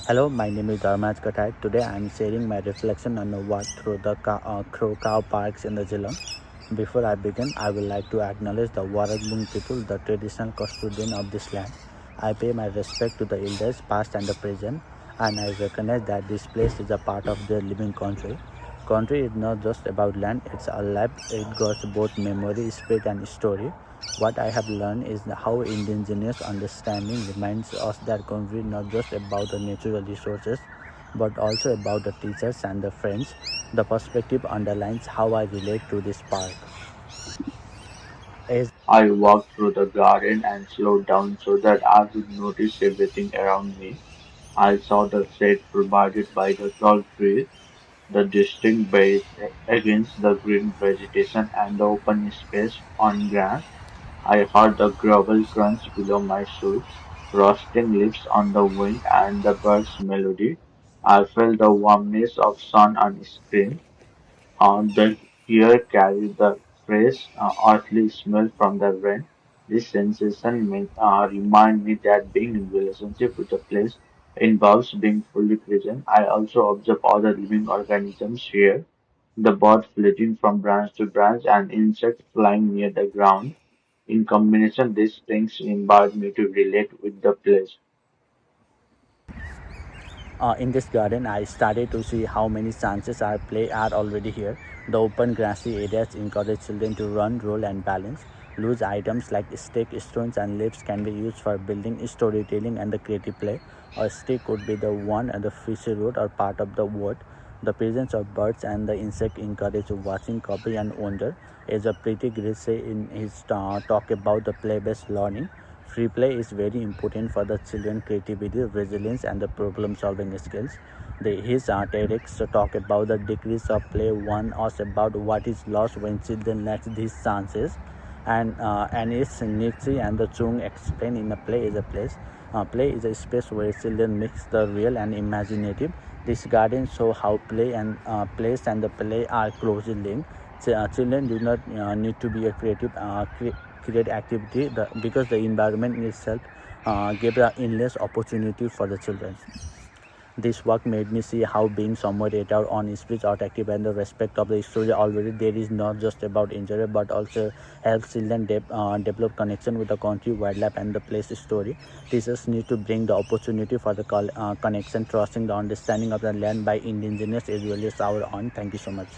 Hello, my name is Dharmaj Katai. Today I am sharing my reflection on a walk through the Crow Cow Parks in the Geelong. Before I begin, I would like to acknowledge the Warragbung people, the traditional custodian of this land. I pay my respect to the elders past and the present, and I recognize that this place is a part of their living country. Country is not just about land, it's alive. It got both memory, spirit and story. What I have learned is how indigenous understanding reminds us that country is not just about the natural resources but also about the teachers and the friends. The perspective underlines how I relate to this park. As I walked through the garden and slowed down so that I could notice everything around me. I saw the shade provided by the tall trees, the distinct base against the green vegetation and the open space on grass. I heard the gravel crunch below my shoes, roasting leaves on the wind and the bird's melody. I felt the warmness of sun on screen. The air carried the fresh, earthly smell from the rain. This sensation remind me that being in relationship with a place involves being fully present. I also observe other living organisms here, the birds flitting from branch to branch and insects flying near the ground. In combination, these things inspired me to relate with the place. In this garden, I started to see how many chances our play are already here. The open grassy areas encourage children to run, roll, and balance. Loose items like stick, stones, and leaves can be used for building, storytelling, and the creative play. A stick could be the one at the fishy road or part of the wood. The presence of birds and the insect encourage watching, copy, and wonder. As a pretty Gris say in his talk about the play-based learning, free play is very important for the children creativity, resilience, and the problem-solving skills. His TEDx talk about the degrees of play warn us about what is lost when children lack these chances. And it's Nietzsche and the Chung explain in a play is a place. Play is a space where children mix the real and imaginative. This garden show how play and place and the play are closely linked. Children do not need to be a create activity because the environment itself gives an endless opportunity for the children. This work made me see how being somewhere at our own speech or active and the respect of the story already there is not just about injury but also helps children develop connection with the country, wildlife and the place story. Teachers need to bring the opportunity for the connection, trusting the understanding of the land by indigenous as well as our own. Thank you so much.